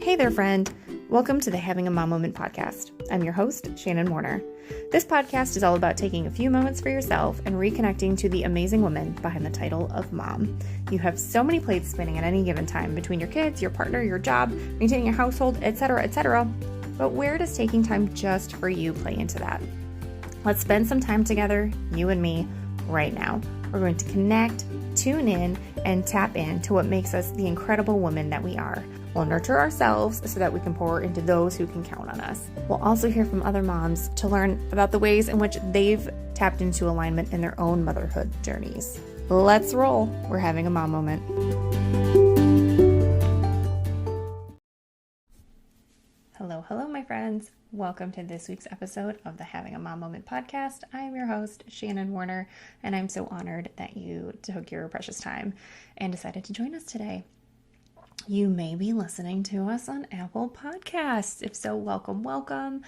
Hey there, friend. Welcome to the Having a Mom Moment podcast. I'm your host, Shannon Warner. This podcast is all about taking a few moments for yourself and reconnecting to the amazing woman behind the title of mom. You have so many plates spinning at any given time between your kids, your partner, your job, maintaining a household, etc., etc. But where does taking time just for you play into that? Let's spend some time together, you and me, right now. We're going to connect, tune in, and tap into what makes us the incredible woman that we are. We'll nurture ourselves so that we can pour into those who can count on us. We'll also hear from other moms to learn about the ways in which they've tapped into alignment in their own motherhood journeys. Let's roll. We're having a mom moment. Hello, my friends. Welcome to this week's episode of the Having a Mom Moment podcast. I'm your host, Shannon Warner, and I'm so honored that you took your precious time and decided to join us today. You may be listening to us on Apple Podcasts. If so, welcome.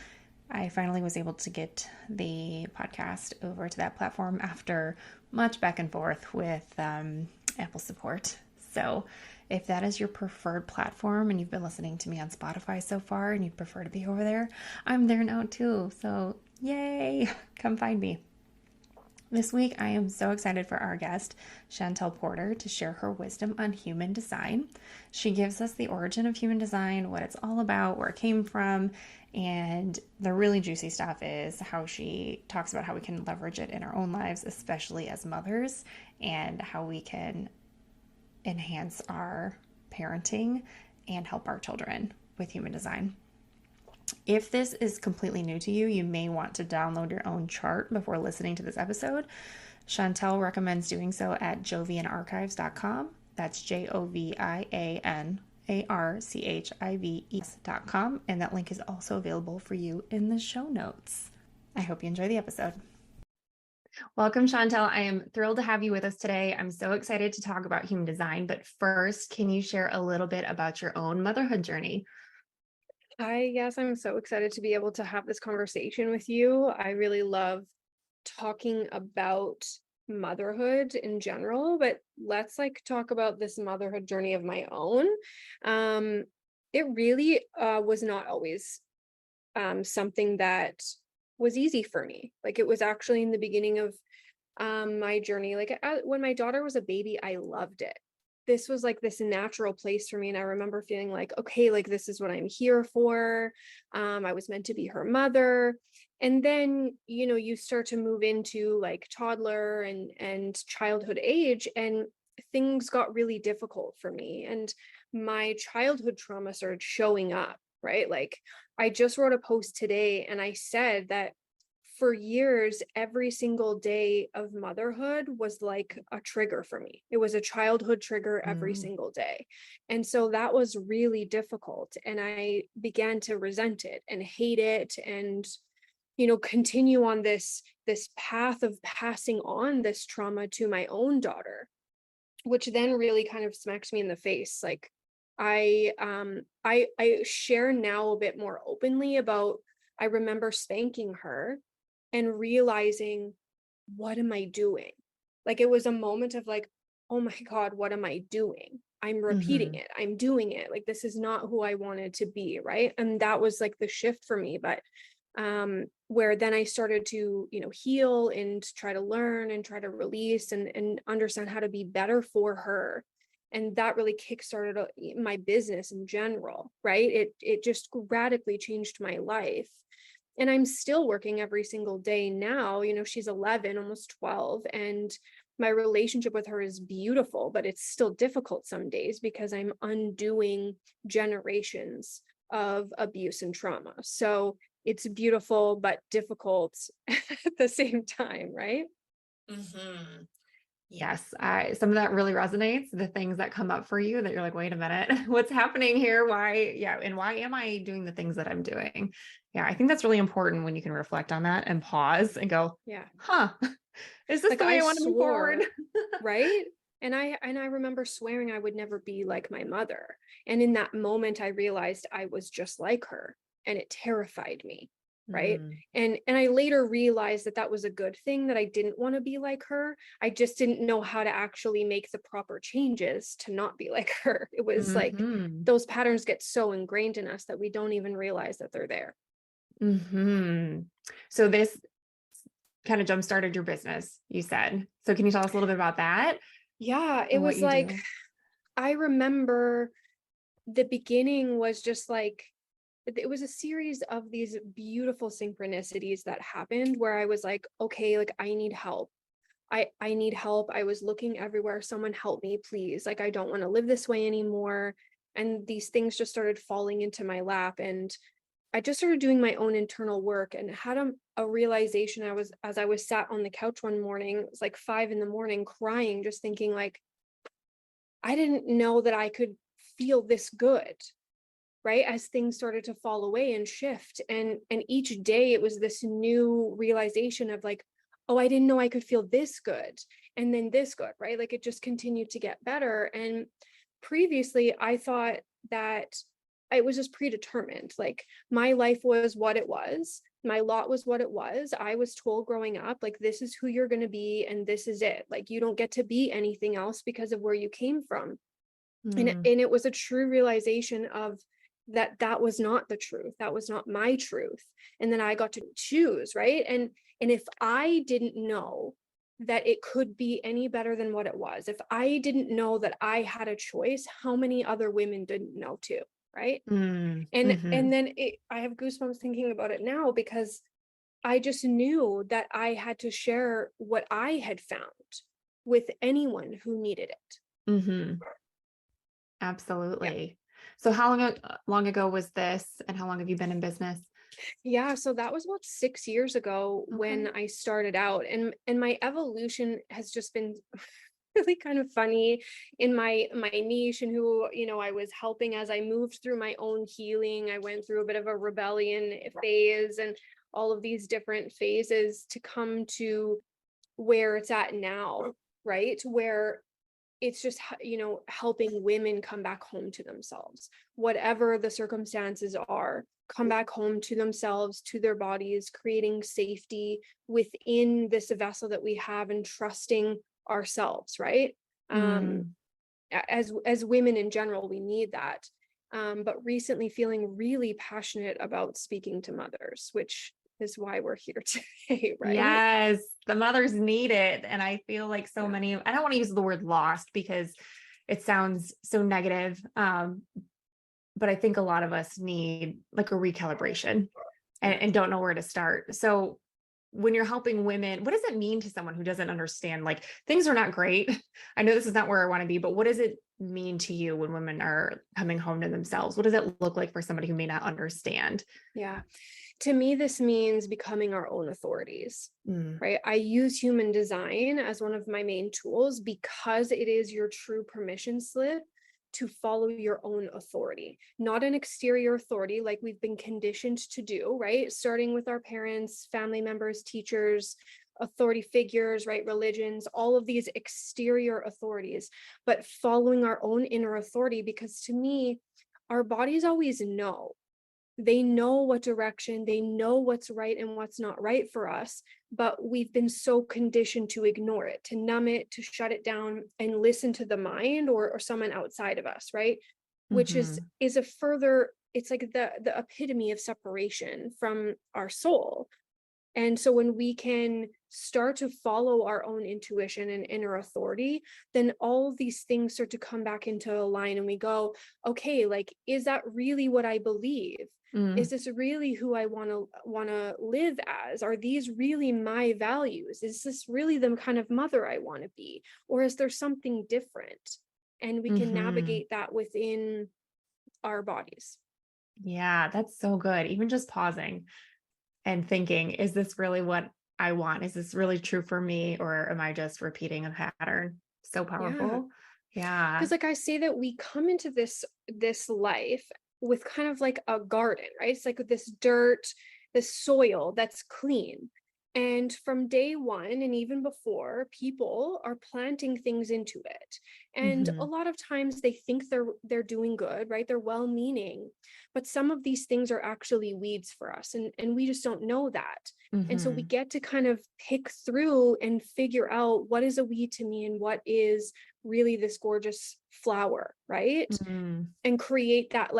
I finally was able to get the podcast over to that platform after much back and forth with Apple support. So if that is your preferred platform and you've been listening to me on Spotify so far and you'd prefer to be over there, I'm there now too. So yay, come find me. This week, I am so excited for our guest, Chantel Porter, to share her wisdom on human design. She gives us the origin of human design, what it's all about, where it came from, and the really juicy stuff is how she talks about how we can leverage it in our own lives, especially as mothers, and how we can enhance our parenting and help our children with human design. If this is completely new to you, you may want to download your own chart before listening to this episode. Chantel recommends doing so at jovianarchives.com. That's jovianarchives.com. And that link is also available for you in the show notes. I hope you enjoy the episode. Welcome, Chantel. I am thrilled to have you with us today. I'm so excited to talk about human design. But first, can you share a little bit about your own motherhood journey? Hi, yes, I'm so excited to be able to have this conversation with you. I really love talking about motherhood in general, but let's talk about this motherhood journey of my own. It really was not always something that was easy for me. It was actually in the beginning of my journey. When my daughter was a baby, I loved it. This was this natural place for me. And I remember feeling okay, this is what I'm here for. I was meant to be her mother. And then, you start to move into toddler and childhood age, and things got really difficult for me. And my childhood trauma started showing up, right? I just wrote a post today and I said that for years, every single day of motherhood was like a trigger for me. It was a childhood trigger every single day. And so that was really difficult. And I began to resent it and hate it and, continue on this path of passing on this trauma to my own daughter, which then really kind of smacked me in the face. I share now a bit more openly about, I remember spanking her and realizing, what am I doing? It was a moment of oh my God, what am I doing? I'm repeating it. I'm doing it. This is not who I wanted to be. Right. And that was the shift for me. But where then I started to, heal and try to learn and try to release and understand how to be better for her. And that really kickstarted my business in general. Right. It just radically changed my life. And I'm still working every single day now. She's 11, almost 12, and my relationship with her is beautiful, but it's still difficult some days because I'm undoing generations of abuse and trauma. So it's beautiful, but difficult at the same time, right? Mm-hmm. Yes, some of that really resonates. The things that come up for you that you're like, wait a minute, what's happening here? Why? Yeah. And why am I doing the things that I'm doing? Yeah. I think that's really important when you can reflect on that and pause and go, is this the way I want to move forward? Right. And I remember swearing I would never be like my mother. And in that moment, I realized I was just like her, and it terrified me. right? Mm. And I later realized that that was a good thing, that I didn't want to be like her. I just didn't know how to actually make the proper changes to not be like her. It was like Mm-hmm. those patterns get so ingrained in us that we don't even realize that they're there. Mm-hmm. So this kind of jump started your business, you said. So can you tell us a little bit about that Yeah, it and what was you like, do? I remember the beginning was just like, it was a series of these beautiful synchronicities that happened where I was like, okay, like I need help. I need help. I was looking everywhere. Someone help me, please. Like, I don't want to live this way anymore. And these things just started falling into my lap. And I just started doing my own internal work and had a realization. As I was sat on the couch one morning, it was like 5 a.m, crying, just thinking like, I didn't know that I could feel this good, right? As things started to fall away and shift. And each day it was this new realization of like, oh, I didn't know I could feel this good, and then this good, right? Like it just continued to get better. And previously I thought that it was just predetermined. Like my life was what it was. My lot was what it was. I was told growing up, like, this is who you're going to be, and this is it. Like, you don't get to be anything else because of where you came from. Mm. And it was a true realization of that was not the truth, that was not my truth, and then I got to choose, right? And if I didn't know that it could be any better than what it was, if I didn't know that I had a choice, how many other women didn't know too, right? Mm. And Mm-hmm. then I have goosebumps thinking about it now, because I just knew that I had to share what I had found with anyone who needed it. Mm-hmm. Absolutely. So how long ago was this, and how long have you been in business? Yeah, so that was about 6 years ago when Okay. I started out, and my evolution has just been really kind of funny in my niche, and who, I was helping as I moved through my own healing. I went through a bit of a rebellion phase and all of these different phases to come to where it's at now, right? Where it's just helping women come back home to themselves, whatever the circumstances are, come back home to themselves, to their bodies, creating safety within this vessel that we have, and trusting ourselves, right? um Mm. as women in general, we need that. But recently feeling really passionate about speaking to mothers, which is why we're here today, right? Yes, the mothers need it. And I feel like so Yeah. many, I don't want to use the word lost because it sounds so negative. But I think a lot of us need like a recalibration Yeah. and don't know where to start. So when you're helping women, what does it mean to someone who doesn't understand? Like things are not great. I know this is not where I want to be, but what does it mean to you when women are coming home to themselves? What does it look like for somebody who may not understand? Yeah. To me, this means becoming our own authorities, Mm. right? I use human design as one of my main tools because it is your true permission slip to follow your own authority, not an exterior authority like we've been conditioned to do, right? Starting with our parents, family members, teachers, authority figures, right? Religions, all of these exterior authorities, but following our own inner authority, because to me, our bodies always know. They know what direction, they know what's right and what's not right for us, but we've been so conditioned to ignore it, to numb it, to shut it down and listen to the mind, or someone outside of us, right? Which is Mm-hmm. is a further, it's like the epitome of separation from our soul. And so when we can start to follow our own intuition and inner authority, then all of these things start to come back into line, and we go, okay, like, is that really what I believe? Is Mm. this really who I want to live as? Are these really my values? Is this really the kind of mother I want to be? Or is there something different? And we can Mm-hmm. navigate that within our bodies. Yeah, that's so good. Even just pausing and thinking, is this really what I want? Is this really true for me? Or am I just repeating a pattern? So Yeah. powerful. Yeah. Because like I say that we come into this life with kind of like a garden, right? It's like this dirt, this soil that's clean. And from day one, and even before, people are planting things into it. And a Mm-hmm. lot of times they think they're doing good, right? They're well-meaning, but some of these things are actually weeds for us, and we just don't know that. And so we Mm-hmm. get to kind of pick through and figure out what is a weed to me and what is really this gorgeous flower, right? Mm-hmm. And create that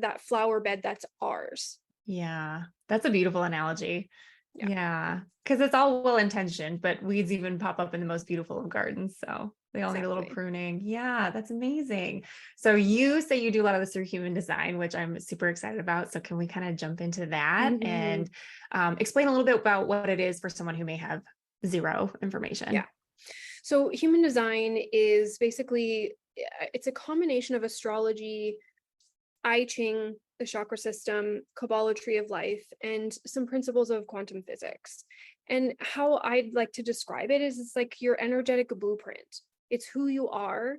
that flower bed that's ours. Yeah, that's a beautiful analogy. Yeah, Yeah, because it's all well intentioned, but weeds even pop up in the most beautiful of gardens. So they all need a little exactly. pruning. Yeah, that's amazing. So you say you do a lot of this through human design, which I'm super excited about. So can we kind of jump into that Mhm. and explain a little bit about what it is for someone who may have zero Yeah. information? So human design is basically it's a combination of astrology, I Ching, the chakra system, Kabbalah tree of life, and some principles of quantum physics. And how I'd like to describe it is it's like your energetic blueprint. It's who you are,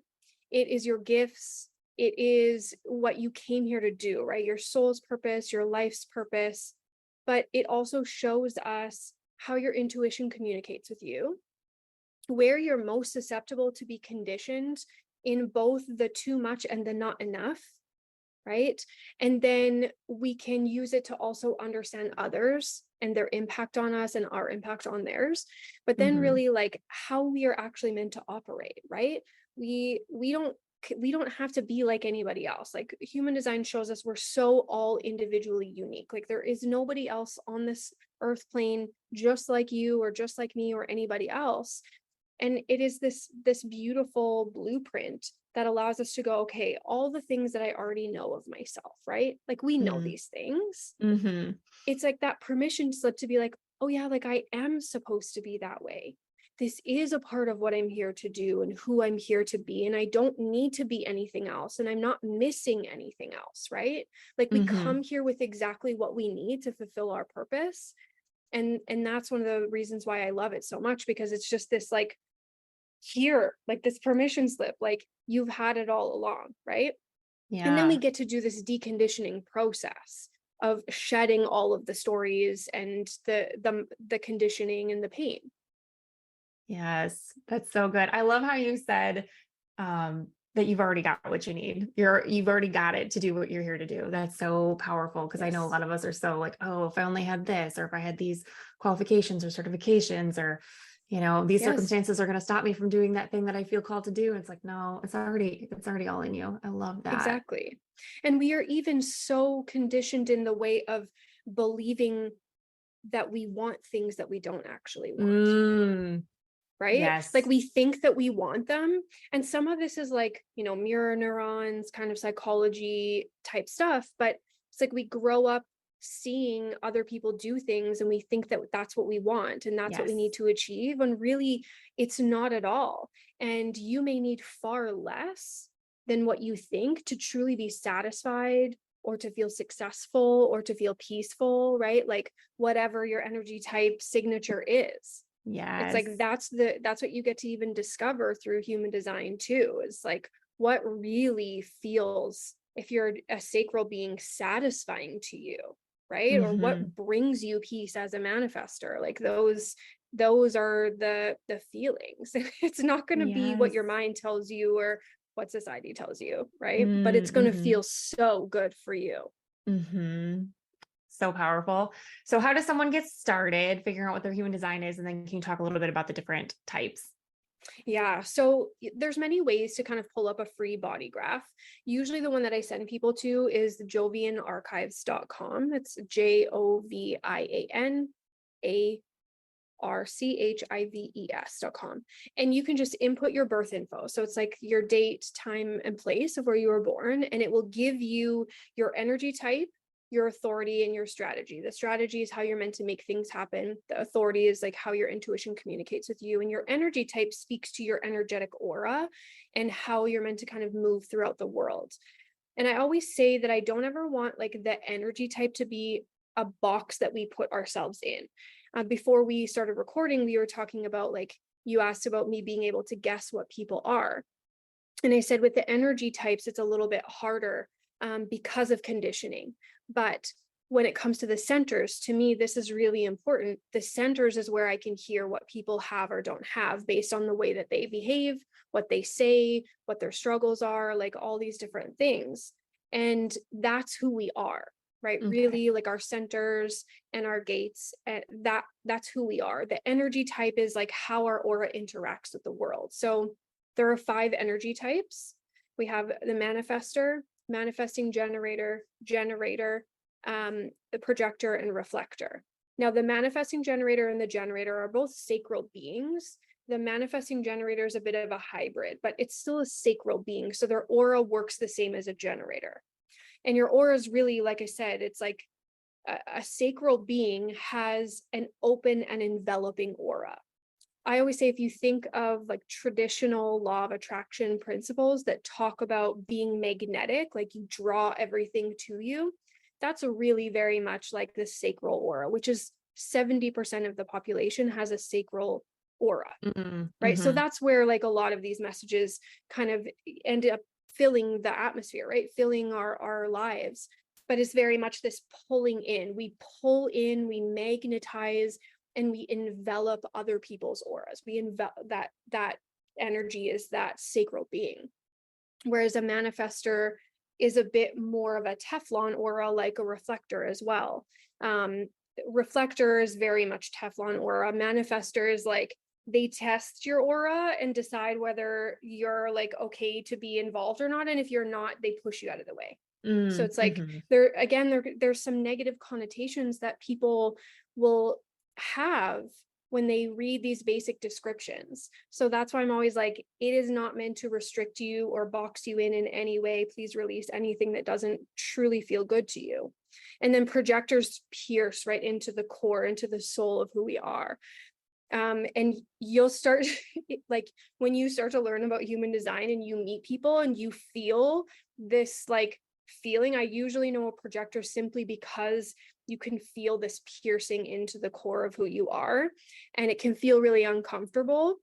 it is your gifts, it is what you came here to do, right? Your soul's purpose, your life's purpose. But it also shows us how your intuition communicates with you, where you're most susceptible to be conditioned in both the too much and the not enough, right? And then we can use it to also understand others and their impact on us and our impact on theirs. But then Mm-hmm. really like how we are actually meant to operate, right? We don't have to be like anybody else. Like human design shows us we're so all individually unique. Like there is nobody else on this earth plane just like you or just like me or anybody else. And it is this beautiful blueprint that allows us to go, okay, all the things that I already know of myself, right? Like we know these things. Mm-hmm. It's like that permission slip to be like, oh yeah, like I am supposed to be that way. This is a part of what I'm here to do and who I'm here to be, and I don't need to be anything else, and I'm not missing anything else, right? Like we Mm-hmm. come here with exactly what we need to fulfill our purpose. And that's one of the reasons why I love it so much, because it's just this like, here, like this permission slip, like you've had it all along, right? And then we Yeah. get to do this deconditioning process of shedding all of the stories and the conditioning and the pain. Yes, that's so good. I love how you said that you've already got what you need. You've already got it to do what you're here to do. That's so powerful because I know a Yes. lot of us are so like, oh, if I only had this, or if I had these qualifications or certifications, or these Yes, circumstances are going to stop me from doing that thing that I feel called to do. It's like, no, it's already all in you. I love that. exactly. And we are even so conditioned in the way of believing that we want things that we don't actually want. Mm, Right? Like yes. we think that we want them. And some of this is like, mirror neurons, kind of psychology type stuff. But it's like we grow up seeing other people do things and we think that that's what we want and that's what we need Yes. to achieve. And really, it's not at all. And you may need far less than what you think to truly be satisfied or to feel successful or to feel peaceful, right? Like whatever your energy type signature is. It's Yes. like that's what you get to even discover through human design too, is like what really feels, if you're a sacral being, satisfying to you, right? Or Hmm. what brings you peace as a manifester. Like those are the feelings. It's not going to be what Yes. your mind tells you or what society tells you, right? But it's going to Mm-hmm. feel so good for you. Mm-hmm. So powerful. So how does someone get started figuring out what their human design is? And then can you talk a little bit about the different types? Yeah, so there's many ways to kind of pull up a free body graph. Usually the one that I send people to is jovianarchives.com. It's JOVIANARCHIVES.com. And you can just input your birth info. So it's like your date, time, and place of where you were born, and it will give you your energy type, your authority, and your strategy. The strategy is how you're meant to make things happen. The authority is like how your intuition communicates with you. And your energy type speaks to your energetic aura and how you're meant to kind of move throughout the world. And I always say that I don't ever want like the energy type to be a box that we put ourselves in. Before we started recording, we were talking about like, you asked about me being able to guess what people are. And I said with the energy types, it's a little bit harder because of conditioning. But when it comes to the centers, to me, this is really important. The centers is where I can hear what people have or don't have based on the way that they behave, what they say, what their struggles are, like all these different things. And that's who we are, right? Okay. Really, like our centers and our gates, and that's who we are. The energy type is like how our aura interacts with the world. So there are 5 energy types. We have the manifester, manifesting generator, the projector, and reflector. Now, the manifesting generator and the generator are both sacral beings. The manifesting generator is a bit of a hybrid, but it's still a sacral being. So their aura works the same as a generator. And your aura is really, like I said, it's like a sacral being has an open and enveloping aura. I always say, if you think of like traditional law of attraction principles that talk about being magnetic, like you draw everything to you, that's a really very much like the sacral aura, which is 70% of the population has a sacral aura, right? So that's where like a lot of these messages kind of end up filling the atmosphere, right? Filling our lives. But it's very much this pulling in. We pull in, we magnetize, and we envelop other people's auras. We that energy is that sacral being. Whereas a manifester is a bit more of a Teflon aura, like a reflector as well. Reflector is very much Teflon aura. Manifester is like, they test your aura and decide whether you're like okay to be involved or not. And if you're not, they push you out of the way. So it's like there's some negative connotations that people will have when they read these basic descriptions. So that's why I'm always like, it is not meant to restrict you or box you in any way. Please release anything that doesn't truly feel good to you. And then projectors pierce right into the core, into the soul of who we are. And you'll start like when you start to learn about human design and you meet people and you feel this like feeling, I usually know a projector simply because you can feel this piercing into the core of who you are, and it can feel really uncomfortable,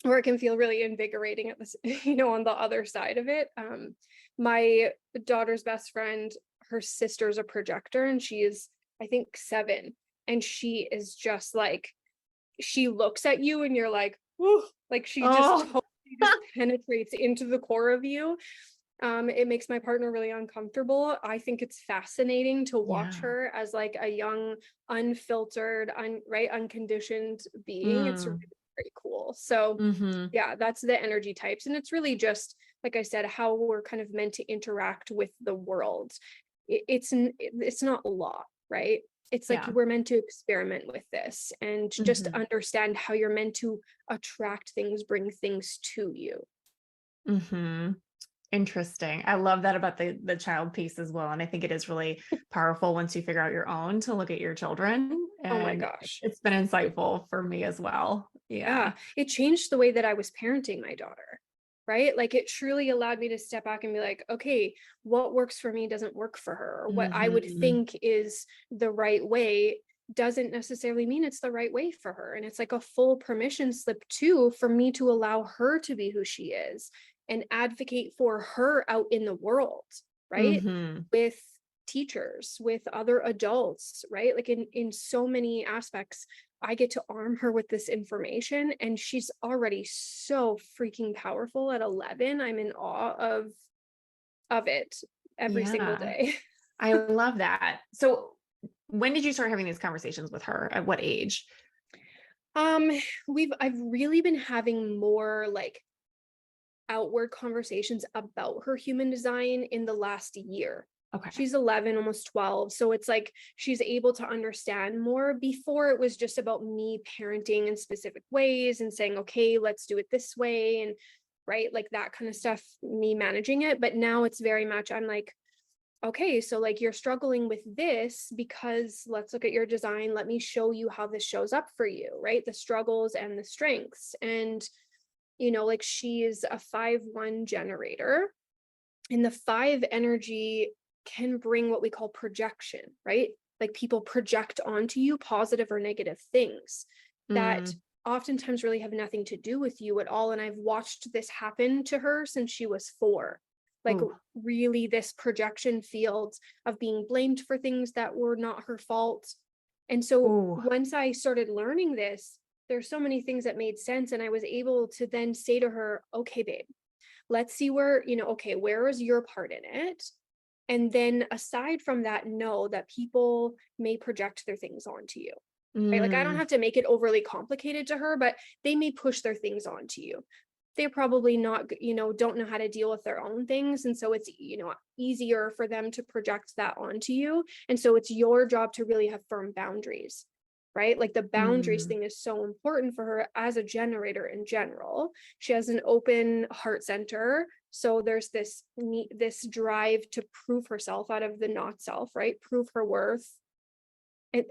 or it can feel really invigorating at this, on the other side of it. My daughter's best friend, her sister's a projector, and she is, I think, 7, and she is just like, she looks at you and you're like, whoo, like she just totally just penetrates into the core of you. It makes my partner really uncomfortable. I think it's fascinating to watch her as like a young, unfiltered, unconditioned being. It's really very cool. So yeah, that's the energy types. And it's really just, like I said, how we're kind of meant to interact with the world. It's not law, right? It's like we're meant to experiment with this and just understand how you're meant to attract things, bring things to you. Interesting. I love that about the child piece as well. And I think it is really powerful once you figure out your own to look at your children. Oh my And gosh. it's been insightful for me as well. Yeah. It changed the way that I was parenting my daughter, right? Like it truly allowed me to step back and be like, okay, what works for me doesn't work for her. Or what I would think is the right way doesn't necessarily mean it's the right way for her. And it's like a full permission slip too, for me to allow her to be who she is and advocate for her out in the world, right? With teachers, with other adults, right? Like in so many aspects, I get to arm her with this information, and she's already so freaking powerful at 11. I'm in awe of it every single day. I love that. So when did you start having these conversations with her? At what age? I've really been having more like outward conversations about her human design in the last year. Okay. She's 11, almost 12. So it's like she's able to understand more. Before, it was just about me parenting in specific ways and saying, okay, let's do it this way. And right, like that kind of stuff, me managing it. But now it's very much, I'm like, okay, so like you're struggling with this because let's look at your design. Let me show you how this shows up for you, right? The struggles and the strengths. And like she is a 5-1 generator, and the 5 energy can bring what we call projection, right? Like people project onto you positive or negative things that oftentimes really have nothing to do with you at all. And I've watched this happen to her since she was 4. like Ooh. really this projection field of being blamed for things that were not her fault. And so Ooh. once I started learning this, there's so many things that made sense. And I was able to then say to her, okay, babe, let's see where, okay, where is your part in it? And then aside from that, know that people may project their things onto you. Right? Like I don't Mm, have to make it overly complicated to her, but they may push their things onto you. They're probably not, don't know how to deal with their own things. And so it's, easier for them to project that onto you. And so it's your job to really have firm boundaries, right? Like the boundaries mm, thing is so important for her as a generator in general. She has an open heart center. So there's this drive to prove herself out of the not self, right? Prove her worth.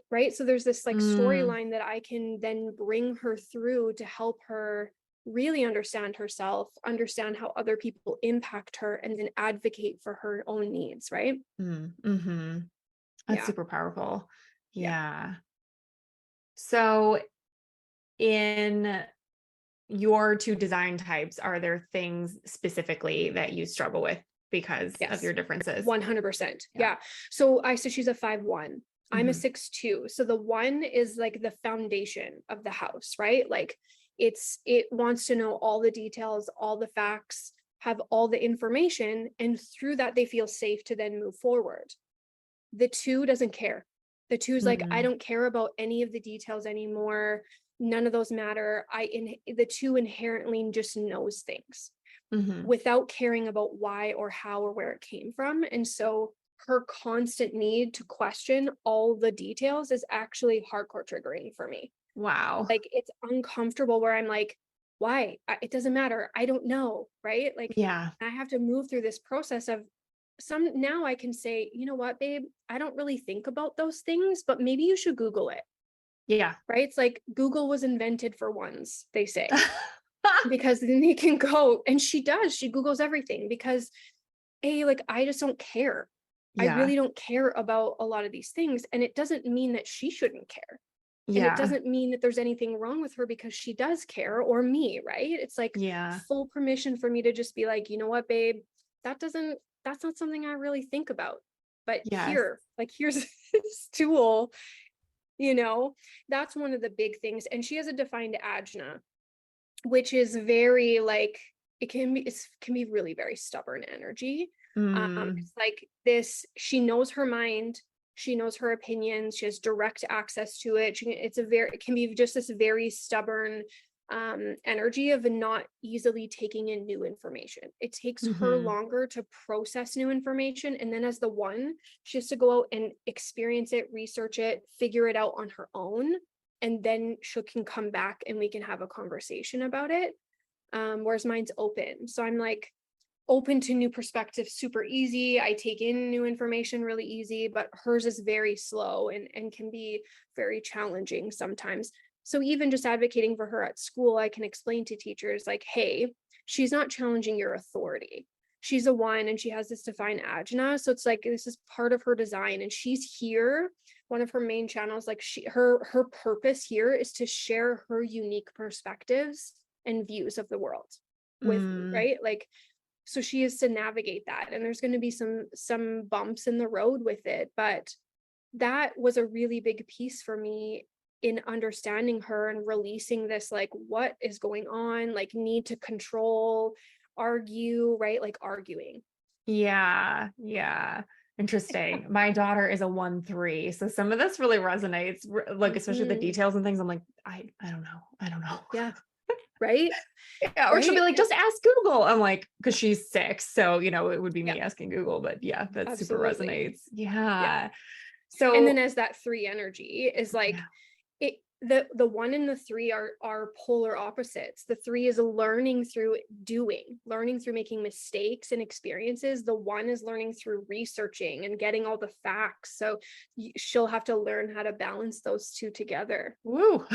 Right. So there's this like mm, storyline that I can then bring her through to help her really understand herself, understand how other people impact her, and then advocate for her own needs. Right. mm-hmm. That's Yeah. super powerful. Yeah. Yeah. So in your two design types, are there things specifically that you struggle with because of Yes. your differences? 100%. Yeah. Yeah. So I said she's a 5'1". I'm a Mm-hmm. 6'2". So the one is like the foundation of the house, right? Like it wants to know all the details, all the facts, have all the information, and through that they feel safe to then move forward. The two doesn't care. The two is like, I Mm, don't care about any of the details anymore. None of those matter. The two inherently just knows things mm-hmm. without caring about why or how or where it came from. And so her constant need to question all the details is actually hardcore triggering for me. Wow. Like it's uncomfortable where I'm like, why? It doesn't matter. I don't know. Right. Like Yeah. I have to move through this process of now I can say, you know what, babe, I don't really think about those things, but maybe you should Google it. Yeah. Right. It's like Google was invented for ones, they say, because then they can go, and she does. She Googles everything because like I just don't care. I Yeah. really don't care about a lot of these things. And it doesn't mean that she shouldn't care. And it Yeah. doesn't mean that there's anything wrong with her because she does care, or me, right? It's like Yeah. full permission for me to just be like, you know what, babe, that's not something I really think about. But Yes. here's this tool, you know, that's one of the big things. And she has a defined ajna, which is very like it can be really very stubborn energy. Mm, It's like this, she knows her mind, she knows her opinions, she has direct access to it. It can be just this very stubborn energy of not easily taking in new information. It takes her mm-hmm. longer to process new information, and then as the one, she has to go out and experience it, research it, figure it out on her own, and then she can come back and we can have a conversation about it. Whereas mine's open. So I'm like open to new perspectives super easy. I take in new information really easy, but hers is very slow and can be very challenging sometimes. So even just advocating for her at school, I can explain to teachers like, hey, she's not challenging your authority. She's a one and she has this defined ajna. So it's like this is part of her design. And she's here. One of her main channels, like her purpose here is to share her unique perspectives and views of the world with me, Mm, right? Like so she is to navigate that, and there's going to be some bumps in the road with it, but that was a really big piece for me in understanding her and releasing this like what is going on, like need to control, argue, right? Like arguing. yeah. Yeah. Interesting. My daughter is a 1-3. So some of this really resonates, like especially the Mhm. details and things. I'm like, I don't know. I don't know. Yeah. Right. Yeah, or she'll be Right. like, just ask Google. I'm like, because she's 6. So, it would be Yeah, me asking Google, but yeah, that super absolutely. resonates. Yeah. Yeah. And then So, as that 3 energy is like yeah. it the 1 and the 3 are polar opposites. The 3 is learning through doing, learning through making mistakes and experiences. The 1 is learning through researching and getting all the facts. So she'll have to learn how to balance those two together. Woo.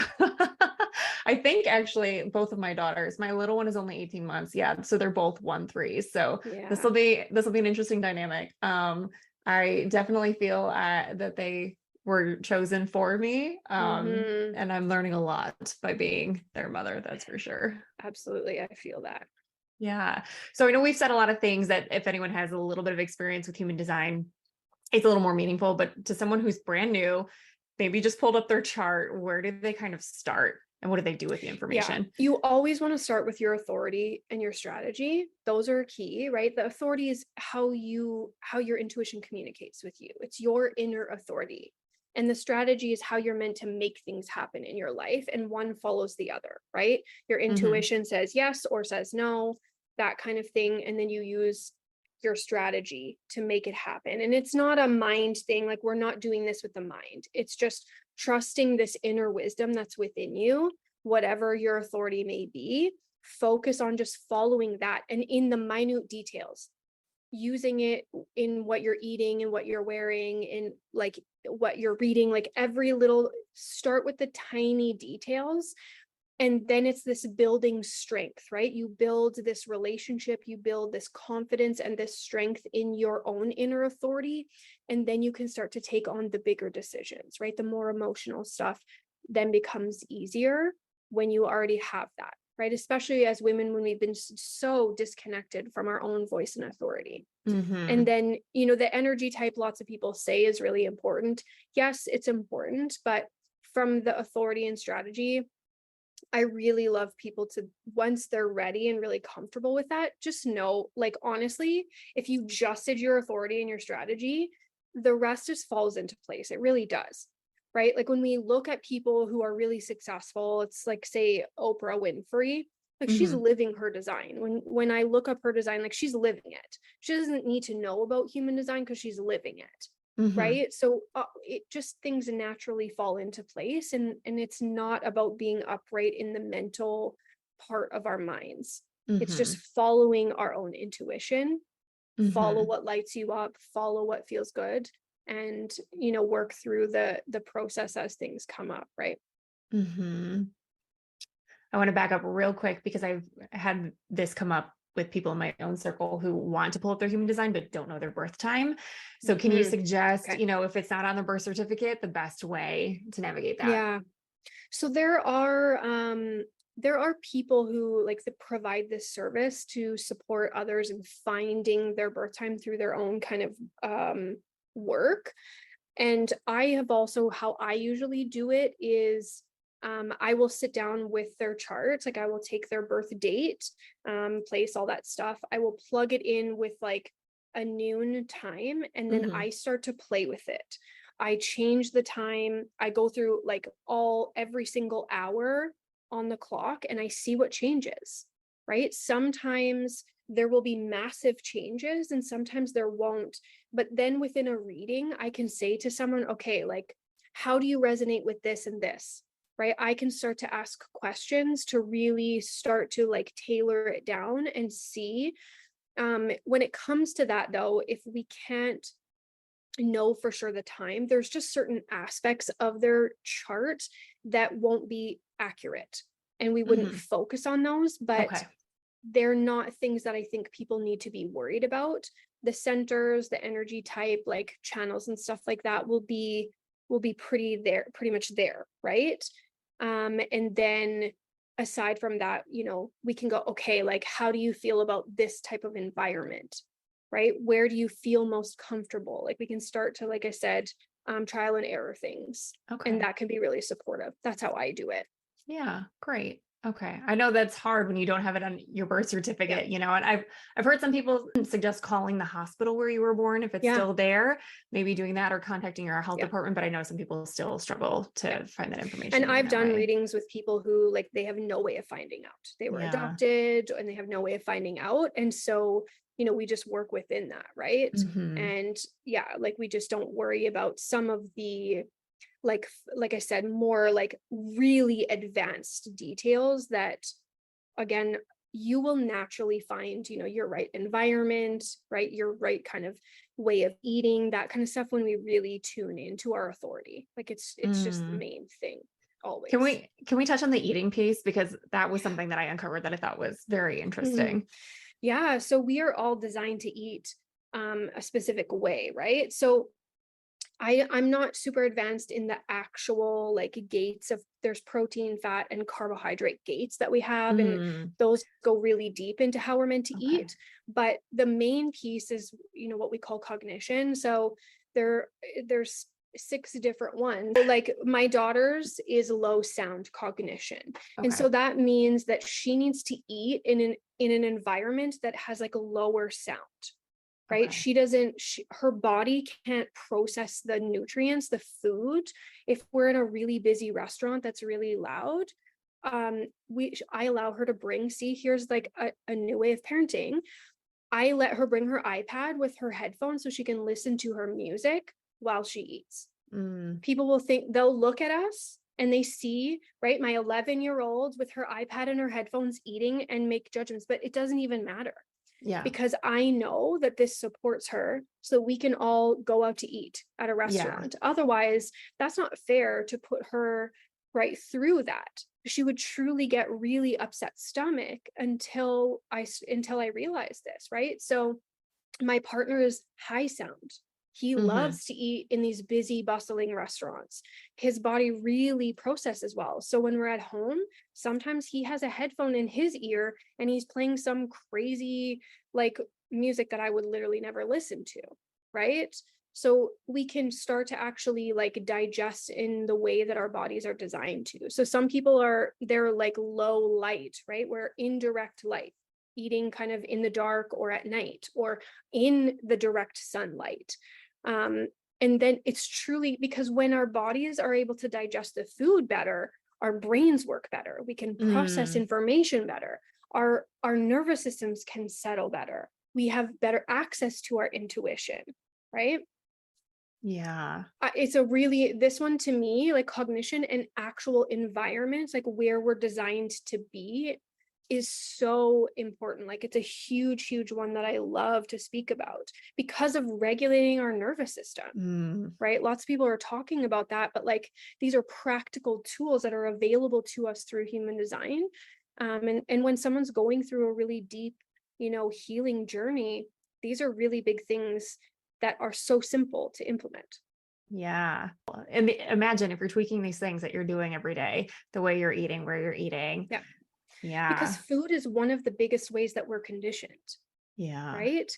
I think actually both of my daughters, my little one is only 18 months. Yeah. So they're both 1-3. So this Yeah. will be an interesting dynamic. I definitely feel that they were chosen for me. Hmm. And I'm learning a lot by being their mother, that's for sure. Absolutely. I feel that. Yeah. So I know we've said a lot of things that if anyone has a little bit of experience with human design, it's a little more meaningful, but to someone who's brand new, maybe just pulled up their chart, where do they kind of start and what do they do with the Yeah, information? you always want to start with your authority and your strategy. Those are key, right? The authority is how your intuition communicates with you. It's your inner authority. And the strategy is how you're meant to make things happen in your life, and one follows the other, right? Your Hmm. intuition says yes or says no, that kind of thing, and then you use your strategy to make it happen. And it's not a mind thing, like we're not doing this with the mind. It's just trusting this inner wisdom that's within you, whatever your authority may be. Focus on just following that, and in the minute details, using it in what you're eating and what you're wearing and like what you're reading, like every little, start with the tiny details. And then it's this building strength, right? You build this relationship, you build this confidence and this strength in your own inner authority. And then you can start to take on the bigger decisions, right? The more emotional stuff then becomes easier when you already have that, right? Especially as women, when we've been so disconnected from our own voice and authority. And Hmm. then, the energy type, lots of people say is really important. Yes, it's important, but from the authority and strategy, I really love people to, once they're ready and really comfortable with that, just know, like, honestly, if you just did your authority and your strategy, the rest just falls into place. It really does. Right. Like when we look at people who are really successful, it's like, say, Oprah Winfrey, like she's Hmm. living her design. When I look up her design, like she's living it. She doesn't need to know about human design because she's living it, Hmm. right? So it just, things naturally fall into place, and it's not about being upright in the mental part of our minds. It's just Hmm. following our own intuition, follow Hmm. what lights you up, follow what feels good, and work through the process as things come up, right? Hmm. I want to back up real quick because I've had this come up with people in my own circle who want to pull up their human design but don't know their birth time. So can you suggest, Okay. if it's not on the birth certificate, the best way to navigate that? Yeah. So there are people who like to provide this service to support others in finding their birth time through their own kind of work. And I have also, how I usually do it is, I will sit down with their charts. Like I will take their birth date, place, all that stuff. I will plug it in with like a noon time, and then Hmm. I start to play with it. I change the time. I go through like every single hour on the clock and I see what changes, right? Sometimes there will be massive changes and sometimes there won't. But then within a reading, I can say to someone, okay, like, how do you resonate with this and this? Right? I can start to ask questions to really start to like tailor it down and see. When it comes to that, though, if we can't know for sure the time, there's just certain aspects of their chart that won't be accurate. And we wouldn't Hmm. focus on those, but Okay. they're not things that I think people need to be worried about. The centers, the energy type, like channels and stuff like that will be pretty much there, right? And then aside from that, we can go, okay, like how do you feel about this type of environment? Right? Where do you feel most comfortable? Like we can start to, like I said, trial and error things. And Okay. that can be really supportive. That's how I do it. Yeah, great. Okay. I know that's hard when you don't have it on your birth Yeah. certificate, and I've heard some people suggest calling the hospital where you were born if it's Yeah. still there, maybe doing that or contacting your health Yeah. department, but I know some people still struggle Yeah. to find that And information even I've that done way. readings with people who like they have no way of finding out. They were Yeah. adopted and they have no way of finding out. And so, we just work within that, right? Hmm. And yeah, like we just don't worry about some of the like I said, more like really advanced details that, again, you will naturally find, your right environment, right? Your right kind of way of eating, that kind of stuff, when we really tune into our authority. Like it's just the Mm. main thing Can always. we touch on the eating piece because that was Yeah. something that I uncovered that I thought was very Mhm. interesting. Yeah. So we are all designed to eat a specific way, right? So I'm not super advanced in the actual like gates of, there's protein, fat, and carbohydrate gates that we have, and Mm, those go really deep into how we're meant to okay. eat. But the main piece is, what we call cognition. So there there's 6 different ones. So, like my daughter's is low sound cognition. And Okay. so that means that she needs to eat in an environment that has like a lower sound, right? Okay. Her body can't process the nutrients, the food. If we're in a really busy restaurant that's really loud, I allow her to bring, see, here's like a new way of parenting. I let her bring her iPad with her headphones so she can listen to her music while she eats. Mm, People will think, they'll look at us and they see, right, my 11-year-old with her iPad and her headphones eating and make judgments, but it doesn't even matter yeah. because I know that this supports her so we can all go out to eat at a Yeah. restaurant. Otherwise, that's not fair to put her right through that. She would truly get really upset stomach until I realized this, right? So my partner is high sound. He Hmm. loves to eat in these busy, bustling restaurants. His body really processes well. So when we're at home, sometimes he has a headphone in his ear and he's playing some crazy, like, music that I would literally never listen to. Right. So we can start to actually like digest in the way that our bodies are designed to. So some people they're like low light, right? We're indirect light, eating kind of in the dark or at night or in the direct sunlight. Um, and then it's truly because when our bodies are able to digest the food better, our brains work better. We can process Mm, information better. Our nervous systems can settle better. We have better access to our intuition, right? yeah. It's a really, this one to me, like cognition and actual environments, like where we're designed to be, is so important. Like it's a huge, huge one that I love to speak about because of regulating our nervous system, Mm, right? Lots of people are talking about that, but like these are practical tools that are available to us through human design. And when someone's going through a really deep, healing journey, these are really big things that are so simple to implement. yeah. And imagine if you're tweaking these things that you're doing every day, the way you're eating, where you're eating. Yeah. Because Yeah. food is one of the biggest ways that we're conditioned, Yeah. right?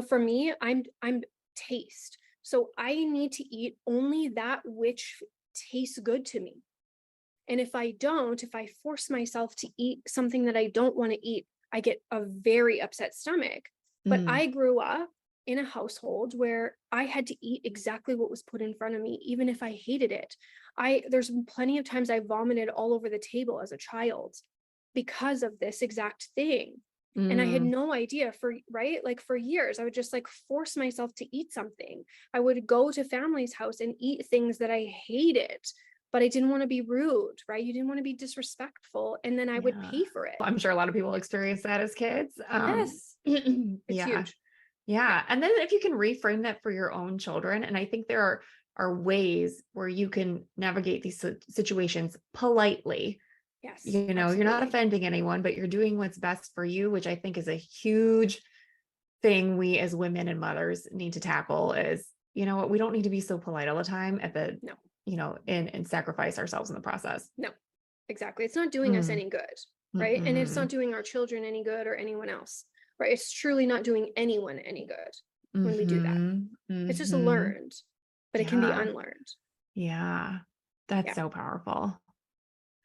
For me, I'm taste. So I need to eat only that which tastes good to me. And if I force myself to eat something that I don't want to eat, I get a very upset stomach. But Mm, I grew up in a household where I had to eat exactly what was put in front of me, even if I hated it. There's been plenty of times I vomited all over the table as a child because of this exact thing. And I had mm, no idea right? Like for years, I would just like force myself to eat something. I would go to family's house and eat things that I hated, but I didn't want to be rude, right? You didn't want to be disrespectful. And then I would yeah. pay for it. I'm sure a lot of people experience that as kids. Yes, it's Yeah. huge. Yeah. Yeah. And then if you can reframe that for your own children, and I think there are ways where you can navigate these situations politely. Yes, You're not absolutely. offending anyone, but you're doing what's best for you, which I think is a huge thing we as women and mothers need to tackle is, what, we don't need to be so polite all the time No, and sacrifice ourselves in the process. no, exactly. It's not doing us Mm, any good, right? And it's not mm-mm, doing our children any good or anyone else, right? It's truly not doing anyone any good when we do that. mm-hmm, It's just mm-hmm. learned, but it can be Yeah. unlearned. Yeah. That's Yeah, so powerful.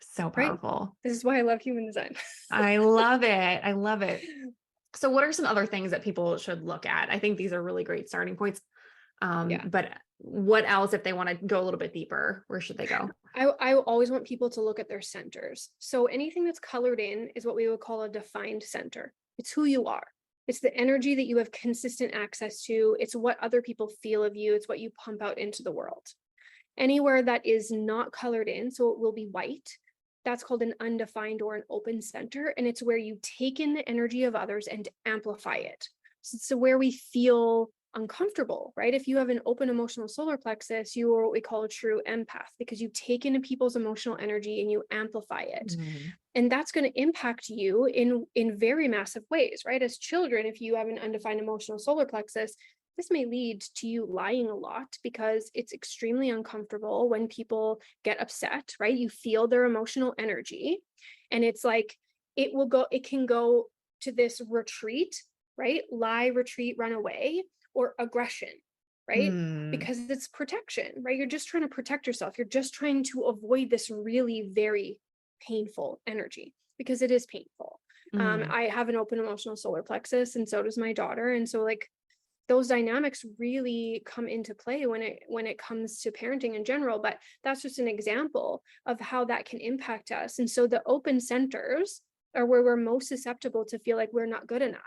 So right. powerful. This is why I love human design. I love it. I love it. So what are some other things that people should look at? I think these are really great starting points. Yeah. But what else, if they want to go a little bit deeper, where should they go? I always want people to look at their centers. So anything that's colored in is what we would call a defined center. It's who you are. It's the energy that you have consistent access to. It's what other people feel of you. It's what you pump out into the world. Anywhere that is not colored in, so it will be white, that's called an undefined or an open center. And it's where you take in the energy of others and amplify it. So where we feel uncomfortable, right? If you have an open emotional solar plexus, you are what we call a true empath because you take into people's emotional energy and you amplify it. Mm, And that's going to impact you in very massive ways, right? As children, if you have an undefined emotional solar plexus, this may lead to you lying a lot because it's extremely uncomfortable when people get upset, right? You feel their emotional energy, and it's like it can go to this retreat, right? Lie, retreat, run away, or aggression, right? Mm, Because it's protection, right? You're just trying to protect yourself. You're just trying to avoid this really very painful energy, because it is painful. mm, I have an open emotional solar plexus, and so does my daughter. And so, like, those dynamics really come into play when it comes to parenting in general. But that's just an example of how that can impact us. And so the open centers are where we're most susceptible to feel like we're not good enough,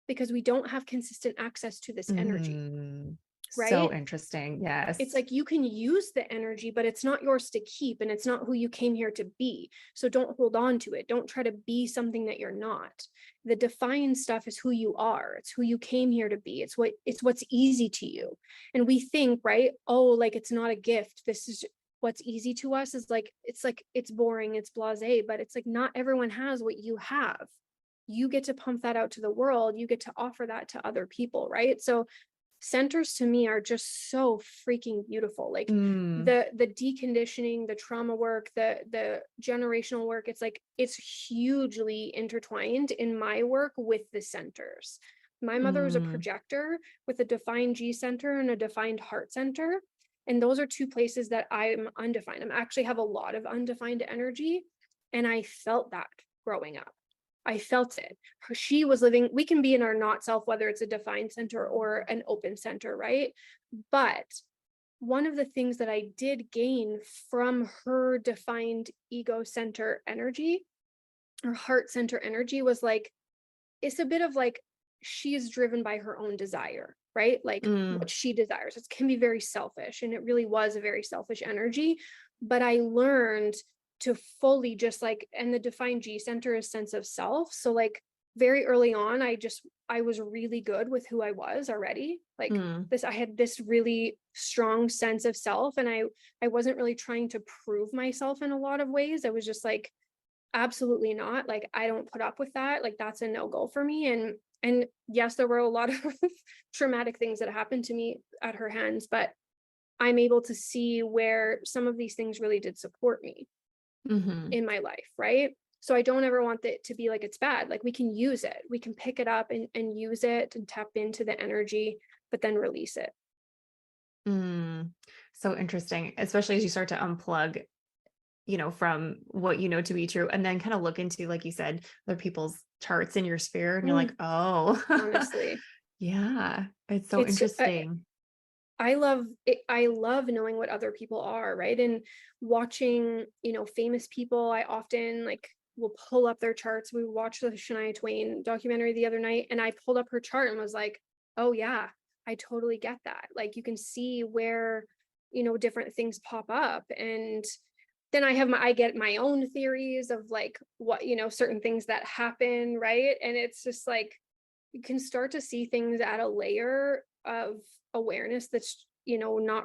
because we don't have consistent access to this energy, mm. So right? interesting. It's Yes. like you can use the energy, but it's not yours to keep, and it's not who you came here to be. So don't hold on to it. Don't try to be something that you're not. The defined stuff is who you are. It's who you came here to be. It's what's easy to you. And we think, right? Oh, like, it's not a gift. This is what's easy to us, is like it's boring, it's blasé, but it's like not everyone has what you have. You get to pump that out to the world. You get to offer that to other people, right? So centers to me are just so freaking beautiful. Like, Mm, the deconditioning, the trauma work, the generational work, it's like it's hugely intertwined in my work with the centers. My mother was a mm, projector with a defined G center and a defined heart center, and those are two places that I'm undefined. I actually have a lot of undefined energy, and I felt that growing up. I felt it. She was living, we can be in our not self, whether it's a defined center or an open center, right? But one of the things that I did gain from her defined ego center energy or heart center energy was like, it's a bit of like, she is driven by her own desire, right? Like mm, what she desires. It can be very selfish, and it really was a very selfish energy. But I learned to fully just like, and the defined G center is sense of self. So like very early on, I was really good with who I was already. Like mm, this, I had this really strong sense of self, and I wasn't really trying to prove myself in a lot of ways. I was just like, absolutely not. Like, I don't put up with that. Like, that's a no-go for me. And yes, there were a lot of traumatic things that happened to me at her hands, but I'm able to see where some of these things really did support me mhm. in my life, right? So I don't ever want it to be like it's bad. Like, we can use it. We can pick it up and use it and tap into the energy, but then release it. Mm. So interesting, especially as you start to unplug, from what you know to be true, and then kind of look into, like you said, other people's charts in your sphere, and you're like, Mm, oh, honestly, yeah, it's so it's interesting. I love it. I love knowing what other people are, right? And watching, famous people, I often like will pull up their charts. We watched the Shania Twain documentary the other night, and I pulled up her chart and was like, oh yeah, I totally get that. Like, you can see where, different things pop up. And then I get my own theories of like what, certain things that happen, right? And it's just like, you can start to see things at a layer of awareness that's, not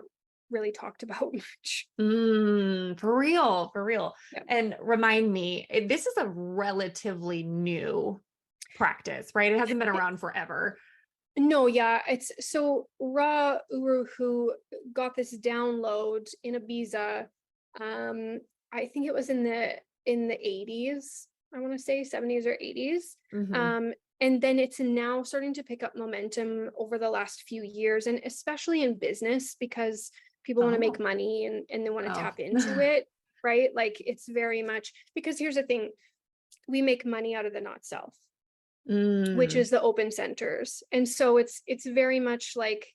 really talked about much. For real, for real. Yeah. And remind me, this is a relatively new practice, right? It hasn't been around forever. No, yeah, it's so Ra Uru, who got this download in Ibiza. Um, I think it was in the 80s, I want to say 70s or 80s. Hmm. Um, and then it's now starting to pick up momentum over the last few years, and especially in business, because people want to make Oh, money and they want to oh. tap into it, right? Like, it's very much, because here's the thing, we make money out of the not self, which Mm, is the open centers. And so it's very much like,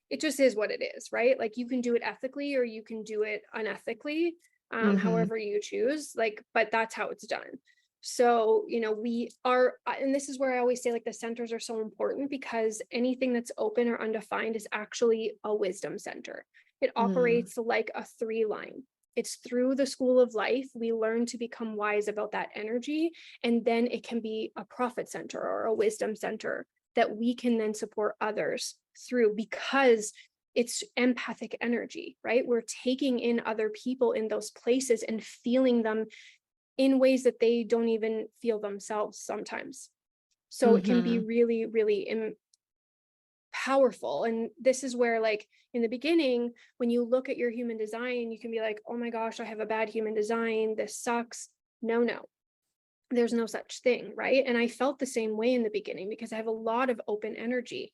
it just is what it is, right? Like, you can do it ethically or you can do it unethically, hmm. however you choose, like, but that's how it's done. So, we are, and this is where I always say, like, the centers are so important, because anything that's open or undefined is actually a wisdom center. It Mm, operates like a three line. It's through the school of life we learn to become wise about that energy, and then it can be a profit center or a wisdom center that we can then support others through, because it's empathic energy, right? We're taking in other people in those places and feeling them in ways that they don't even feel themselves sometimes. So it can be hmm. really, really powerful. And this is where, like, in the beginning, when you look at your human design, you can be like, oh my gosh, I have a bad human design. This sucks. No, there's no such thing. Right. And I felt the same way in the beginning because I have a lot of open energy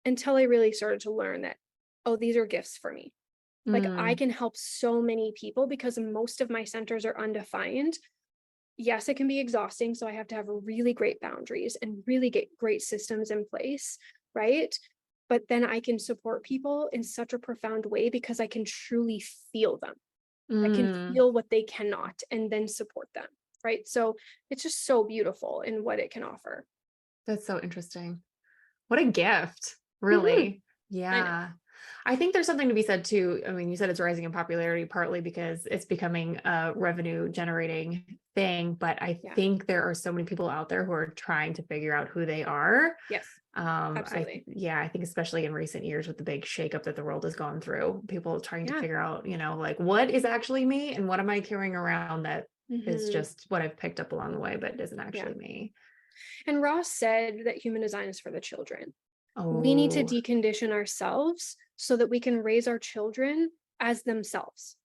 until I really started to learn that, oh, these are gifts for me. Like, I Mm, can help so many people because most of my centers are undefined. Yes, it can be exhausting. So I have to have really great boundaries and really get great systems in place. Right. But then I can support people in such a profound way because I can truly feel them. I can mm. feel what they cannot and then support them. Right. So it's just so beautiful in what it can offer. That's so interesting. What a gift, Mhm. really. I know. Yeah. I think there's something to be said too. I mean, you said it's rising in popularity partly because it's becoming a revenue generating thing, but I Yeah. think there are so many people out there who are trying to figure out who they are. Yes. Absolutely. I think especially in recent years with the big shakeup that the world has gone through, people trying to Yeah. figure out, like what is actually me and what am I carrying around that is Hmm. just what I've picked up along the way, but isn't Yeah. actually me. And Ross said that human design is for the children. We need to Oh, decondition ourselves so that we can raise our children as themselves.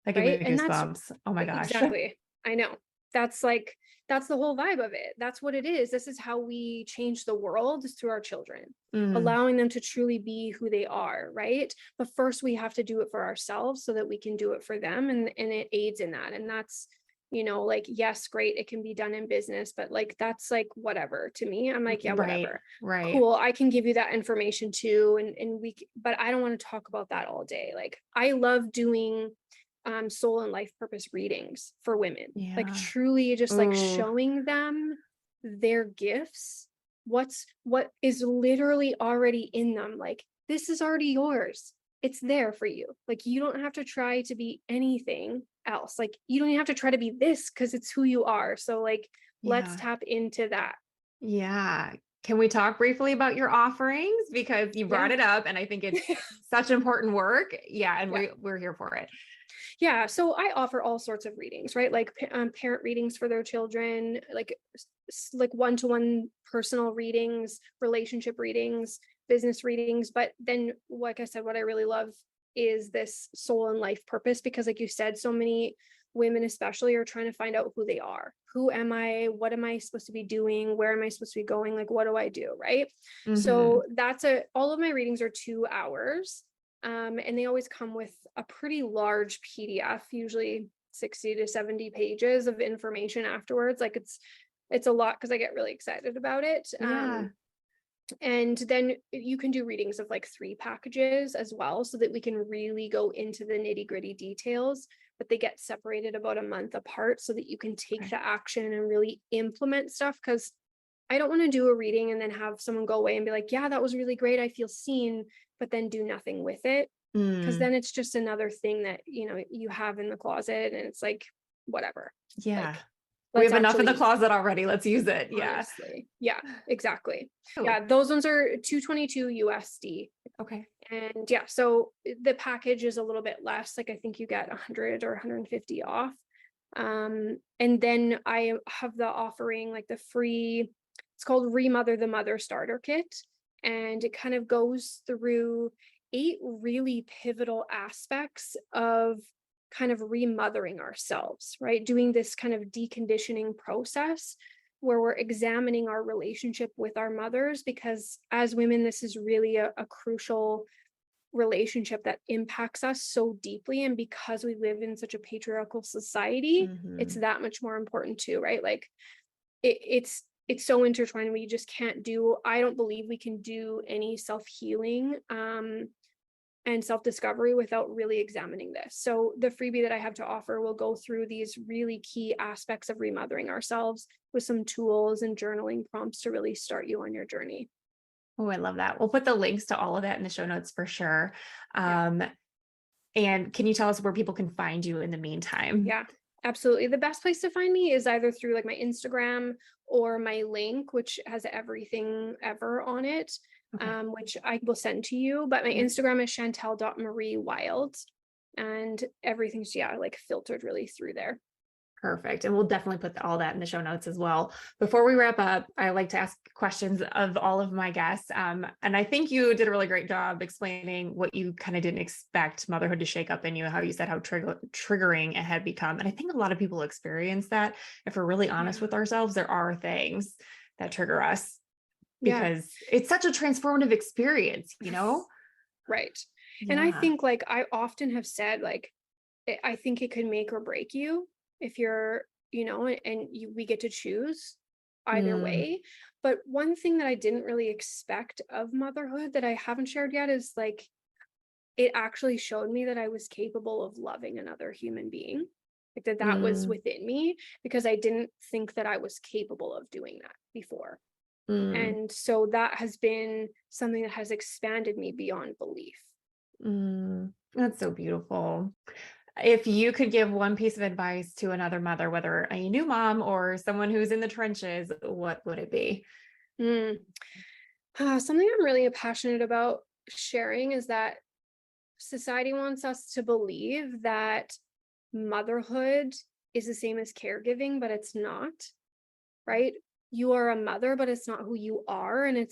that gave me Right. And that's goosebumps. Oh my gosh. exactly, I know. That's like, that's the whole vibe of it. That's what it is. This is how we change the world, is through our children, Mm, allowing them to truly be who they are. Right. But first we have to do it for ourselves so that we can do it for them. And it aids in that. And that's, like, yes, great. It can be done in business, but like, that's like, whatever to me. I'm like, yeah, right, whatever. right. Cool. I can give you that information too. But I don't want to talk about that all day. Like, I love doing soul and life purpose readings for women, like Yeah. truly just like Oh, showing them their gifts, what is literally already in them. Like, this is already yours, it's there for you. Like, you don't have to try to be anything else. Like, you don't even have to try to be this because it's who you are. So like, let's yeah. tap into that. Yeah. Can we talk briefly about your offerings? Because you brought Yeah. it up and I think it's such important work. Yeah. And Yeah. we're here for it. Yeah, so I offer all sorts of readings, right? Like parent readings for their children, like like one-to-one personal readings, relationship readings, business readings. But then, like I said, what I really love is this soul and life purpose, because, like you said, so many women, especially, are trying to find out who they are. Who am I? What am I supposed to be doing? Where am I supposed to be going? Like, what do I do? Right. Hmm. So all of my readings are 2 hours. And they always come with a pretty large PDF, usually 60 to 70 pages of information afterwards. Like, it's a lot because I get really excited about it. Yeah. And then you can do readings of like 3 packages as well, so that we can really go into the nitty-gritty details, but they get separated about a month apart so that you can take Okay. the action and really implement stuff. Because I don't want to do a reading and then have someone go away and be like, yeah, that was really great, I feel seen, but then do nothing with it. Because Mm, then it's just another thing that, you have in the closet, and it's like, whatever. yeah. Like, We let's have enough in the actually, closet already. Let's use it. Yeah. honestly, yeah, exactly. Oh, Yeah, those ones are 222 USD. okay. And yeah, so the package is a little bit less. Like, I think you get 100 or 150 off. And then I have the offering, like the free, it's called Remother the Mother Starter Kit. And it kind of goes through 8 really pivotal aspects of kind of remothering ourselves, right? Doing this kind of deconditioning process where we're examining our relationship with our mothers, because as women, this is really a crucial relationship that impacts us so deeply. And because we live in such a patriarchal society, it's Hmm. that much more important too, right? Like, it's so intertwined. I don't believe we can do any self-healing and self-discovery without really examining this. So the freebie that I have to offer will go through these really key aspects of remothering ourselves with some tools and journaling prompts to really start you on your journey. Oh, I love that. We'll put the links to all of that in the show notes for sure. Yeah. Um, and can you tell us where people can find you in the meantime? Yeah, absolutely. The best place to find me is either through like my Instagram or my link, which has everything ever on it, Okay. which I will send to you. But my Yeah. Instagram is chantel.mariewild, and everything's, yeah, like filtered really through there. Perfect. And we'll definitely put all that in the show notes as well. Before we wrap up, I like to ask questions of all of my guests. And I think you did a really great job explaining what you kind of didn't expect motherhood to shake up in you, how you said how triggering it had become. And I think a lot of people experience that. If we're really honest Yeah. with ourselves, there are things that trigger us Yeah. because it's such a transformative experience, you know? Right. And I Yeah. think like I often have said, like, I think it could make or break you if you're, we get to choose either Mm, way. But one thing that I didn't really expect of motherhood that I haven't shared yet is like, it actually showed me that I was capable of loving another human being, like that was mm, within me, because I didn't think that I was capable of doing that before. mm, And so that has been something that has expanded me beyond belief. That's so beautiful. If you could give one piece of advice to another mother, whether a new mom or someone who's in the trenches, what would it be? Mm. Something I'm really passionate about sharing is that society wants us to believe that motherhood is the same as caregiving, but it's not, right? You are a mother, but it's not who you are. And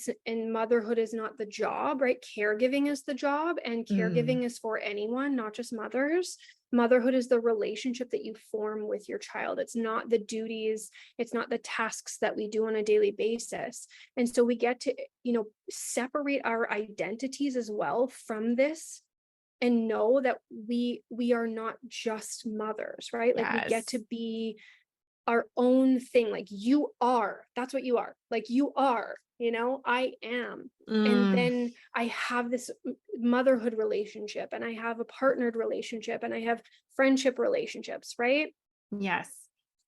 motherhood is not the job, right? Caregiving is the job, and Mm, caregiving is for anyone, not just mothers. Motherhood is the relationship that you form with your child. It's not the duties, it's not the tasks that we do on a daily basis. And so we get to, separate our identities as well from this, and know that we are not just mothers, right? Like we get to yes. be our own thing. Like you are, that's what you are. Like you are, I am. And Mm, then I have this motherhood relationship, and I have a partnered relationship, and I have friendship relationships, right? yes.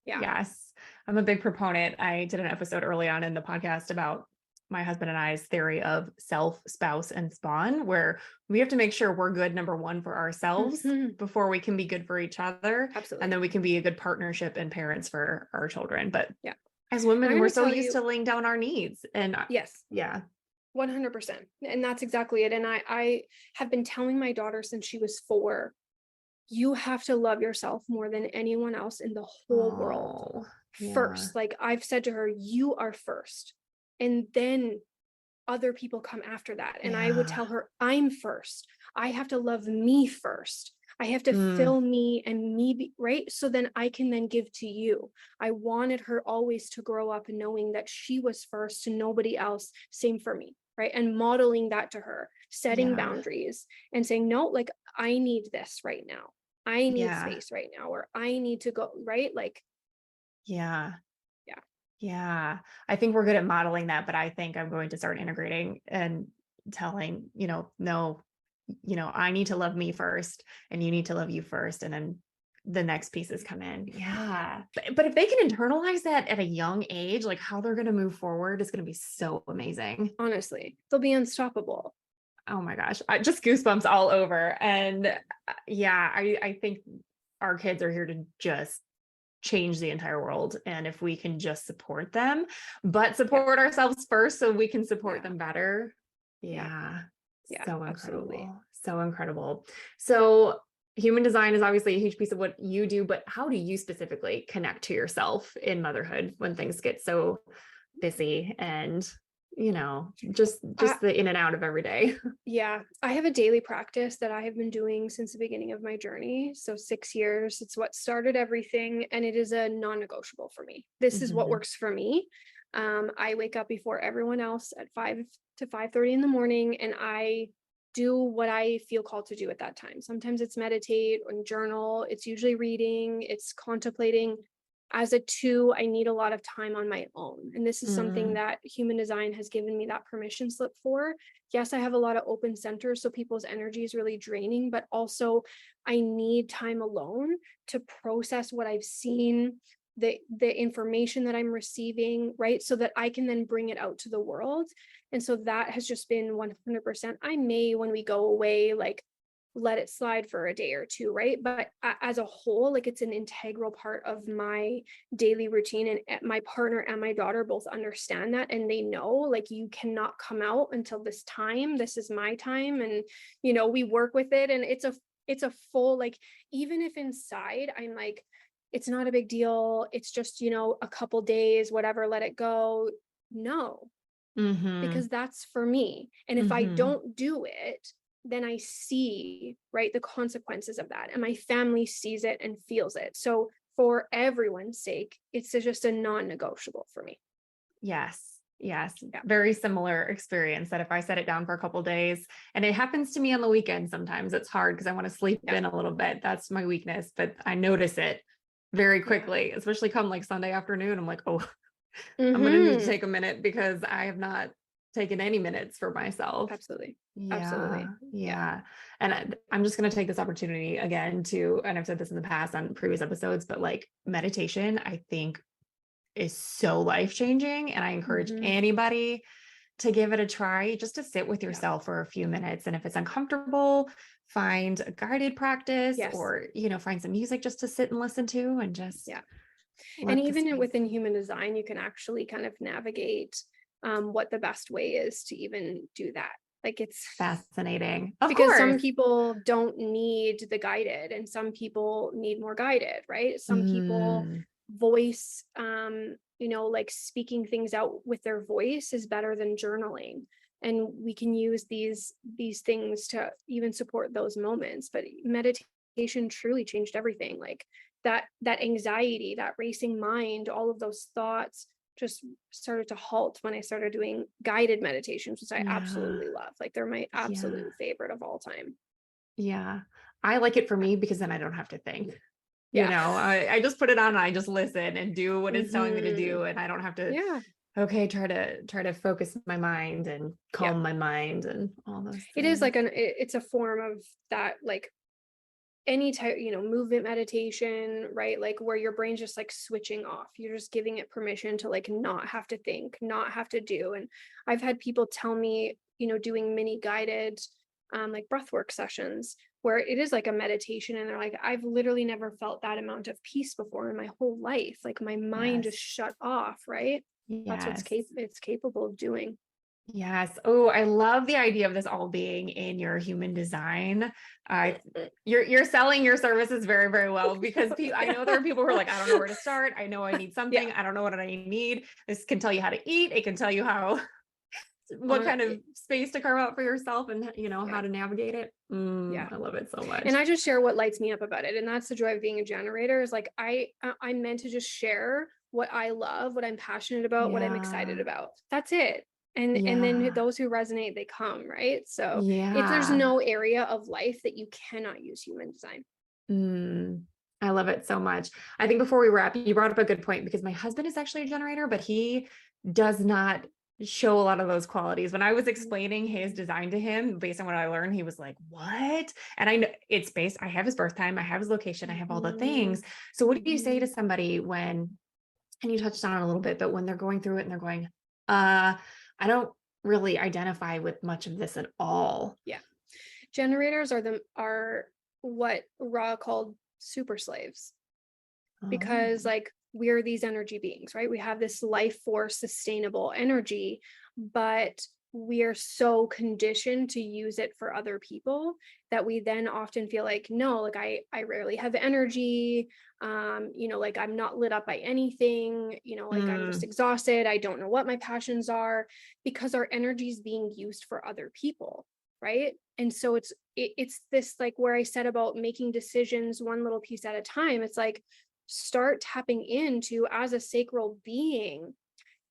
Yeah. Yes. I'm a big proponent. I did an episode early on in the podcast about my husband and I's theory of self, spouse, and spawn, where we have to make sure we're good, number one, for ourselves Mhm. before we can be good for each other. And then Absolutely. we can be a good partnership and parents for our children. But Yeah. as And I'm women, we're going to so tell used you, to laying down our needs. And yes, yeah. 100%. And that's exactly it. And I have been telling my daughter since she was 4, you have to love yourself more than anyone else in the whole world Oh, yeah. first. Like I've said to her, you are first. And then other people come after that. And I would Yeah. tell her, I'm first. I have to love me first. I have to Mm, fill me and me be, right. So then I can then give to you. I wanted her always to grow up knowing that she was first to nobody else. Same for me. Right. And modeling that to her, setting yeah. boundaries and saying, no, like I need this right now. I need Yeah. space right now, or I need to go, right? Like, Yeah. yeah. Yeah. I think we're good at modeling that, but I think I'm going to start integrating and telling, no, I need to love me first and you need to love you first. And then the next pieces come in. Yeah. But if they can internalize that at a young age, like how they're going to move forward is going to be so amazing. Honestly, they'll be unstoppable. Oh my gosh. Just goosebumps all over. And yeah, I think our kids are here to just change the entire world. And if we can just support them, but Yeah. support ourselves first so we can support Yeah. them better. Yeah. Yeah. Yeah. So Absolutely. incredible. So incredible. So human design is obviously a huge piece of what you do, but how do you specifically connect to yourself in motherhood when things get so busy and I, just the in and out of every day? Yeah, I have a daily practice that I have been doing since the beginning of my journey. So 6 years, it's what started everything, and it is a non-negotiable for me. This is what Mhm. works for me. I wake up before everyone else at 5 to 5:30 in the morning, and I do what I feel called to do at that time. Sometimes it's meditate and journal. It's usually reading. It's contemplating. As a 2, I need a lot of time on my own, and this is something Mm, that human design has given me that permission slip for. Yes, I have a lot of open centers, so people's energy is really draining, but also I need time alone to process what I've seen, the information that I'm receiving, right? So that I can then bring it out to the world. And so that has just been 100%. I may, when we go away, like let it slide for a day or two, right? But as a whole, like it's an integral part of my daily routine, and my partner and my daughter both understand that, and they know, like, you cannot come out until this time. This is my time. And we work with it, and it's a full, like, even if inside I'm like, it's not a big deal. It's just, a couple days, whatever, let it go. No, Mm-hmm. because that's for me. And if I Mm-hmm. don't do it, then I see, right, the consequences of that. And my family sees it and feels it. So for everyone's sake, it's just a non-negotiable for me. Yes. Yes. Yeah. Very similar experience that if I set it down for a couple days, and it happens to me on the weekend, sometimes it's hard because I want to sleep Yeah. in a little bit. That's my weakness, but I notice it very Yeah. quickly, especially come like Sunday afternoon. I'm like, oh, I'm going to need to Mm-hmm. take a minute because I have not taken any minutes for myself. Absolutely. Yeah. Absolutely. Yeah. Yeah. And I'm just going to take this opportunity again to, and I've said this in the past on previous episodes, but like meditation, I think is so life-changing. And I encourage Mm-hmm. anybody to give it a try, just to sit with Yeah. yourself for a few minutes. And if it's uncomfortable, find a guided practice Yes. or, find some music just to sit and listen to and just Yeah. And let the even space. within human design, you can actually kind of navigate what the best way is to even do that. Like it's Fascinating. Of because some course. people don't need the guided and some people need more guided, right? Some people Mm, voice, like speaking things out with their voice is better than journaling. And we can use these things to even support those moments. But meditation truly changed everything. Like that anxiety, that racing mind, all of those thoughts just started to halt when I started doing guided meditations, which I yeah. absolutely love. Like they're my Yeah. absolute favorite of all time. Yeah. I like it for me because then I don't have to think. Yeah. I just put it on and I just listen and do what it's telling me to Hmm. do. And I don't have to, Yeah. okay, try to focus my mind and Yeah. calm my mind and all those It is things. like it's a form of that, like any type, movement meditation, right? Like where your brain's just like switching off. You're just giving it permission to like not have to think, not have to do. And I've had people tell me, doing mini guided like breathwork sessions where it is like a meditation and they're like, I've literally never felt that amount of peace before in my whole life. Like my mind just Yes. shut off, right? That's what's Yes. it's capable of doing. Yes. Oh, I love the idea of this all being in your human design. You're selling your services very, very well because I know Yeah. there are people who are like, I don't know where to start. I know I need Yeah. something. I don't know what I need. This can tell you how to eat. It can tell you what On kind of it. space to carve out for yourself and Yeah. how to navigate it. Yeah. I love it so much. And I just share what lights me up about it. And that's the joy of being a generator is like I'm meant to just share what I love, what I'm passionate about, what I'm excited Yeah. about. That's it. And then Yeah. those who resonate, they come, right? So it's there's Yeah. no area of life that you cannot use human design. Mm, I love it so much. I think before we wrap, you brought up a good point because my husband is actually a generator, but he does not show a lot of those qualities. When I was explaining his design to him based on what I learned, he was like, "What?" And I know it's based, I have his birth time, I have his location, I have all the Mhm. things. So what do you say to Mhm. somebody when, and you touched on it a little bit, but when they're going through it and they're going, uh, I don't really identify with much of this at all. Yeah. Generators are what Ra called super slaves. Oh, Because like we're these energy beings, right? We have this life force sustainable energy, but we are so conditioned to use it for other people that we then often feel like no, like I rarely have energy, like I'm not lit up by anything, like I'm just mm, exhausted, I don't know what my passions are, because our energy is being used for other people, right? And so it's this like where I said about making decisions one little piece at a time. It's like start tapping into, as a sacral being,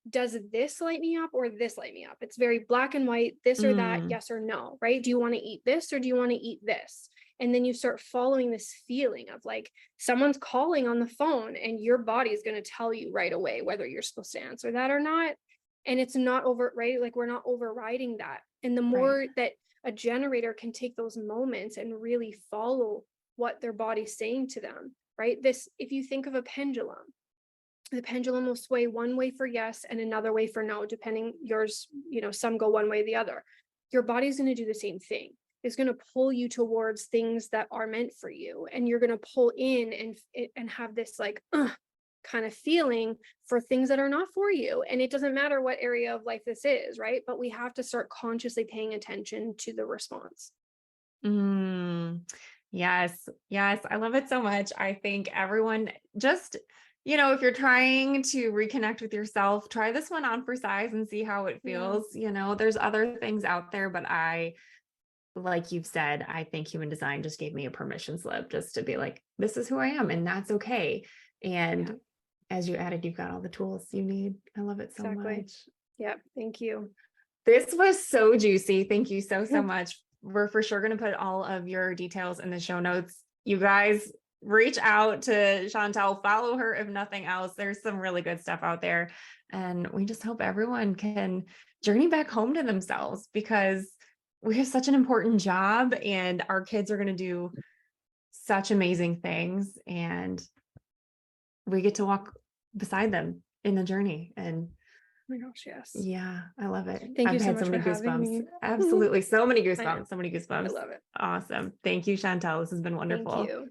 does this light me up or this light me up? It's very black and white, this or that, mm, yes or no, right? Do you want to eat this or do you want to eat this? And then you start following this feeling of like someone's calling on the phone and your body is going to tell you right away whether you're supposed to answer that or not. And it's not over, right? Like we're not overriding that. And the right. more that a generator can take those moments and really follow what their body's saying to them, right? This, if you think of a pendulum, the pendulum will sway one way for yes and another way for no, depending yours, some go one way or the other. Your body's going to do the same thing. It's going to pull you towards things that are meant for you. And you're going to pull in and have this like, kind of feeling for things that are not for you. And it doesn't matter what area of life this is, right? But we have to start consciously paying attention to the response. Mm. Yes. Yes. I love it so much. I think everyone just, if you're trying to reconnect with yourself, try this one on for size and see how it Yeah, feels. There's other things out there, but like you've said, I think human design just gave me a permission slip just to be like, this is who I am and that's okay. yeah, And as you added, you've got all the tools you need. I love it so exactly. much. Yeah, thank you. This was so juicy. Thank you so, so much. We're for sure going to put all of your details in the show notes. You guys reach out to Chantel, follow her if nothing else. There's some really good stuff out there. And we just hope everyone can journey back home to themselves because we have such an important job and our kids are going to do such amazing things. And we get to walk beside them in the journey. And Oh my gosh, yes. yeah, I love it. Thank you I've so had so much for many having goosebumps. me. Absolutely. So many I know. goosebumps. So many I goosebumps. love it. Awesome. Thank you, Chantel. This has been Thank wonderful. you.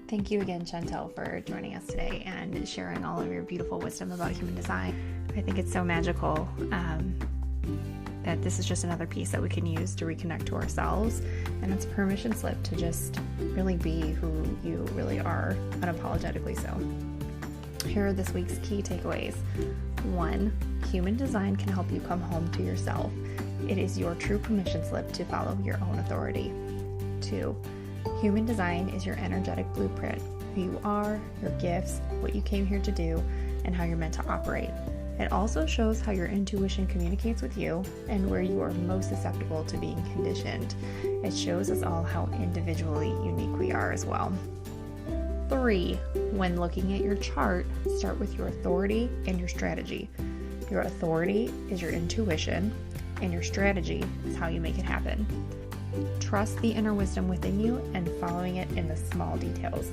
Thank you again, Chantel, for joining us today and sharing all of your beautiful wisdom about human design. I think it's so magical that this is just another piece that we can use to reconnect to ourselves. And it's a permission slip to just really be who you really are, unapologetically so. Here are this week's key takeaways. 1, human design can help you come home to yourself. It is your true permission slip to follow your own authority. 2, human design is your energetic blueprint, who you are, your gifts, what you came here to do, and how you're meant to operate. It also shows how your intuition communicates with you and where you are most susceptible to being conditioned. It shows us all how individually unique we are as well. 3, when looking at your chart, start with your authority and your strategy. Your authority is your intuition, and your strategy is how you make it happen. Trust the inner wisdom within you and following it in the small details.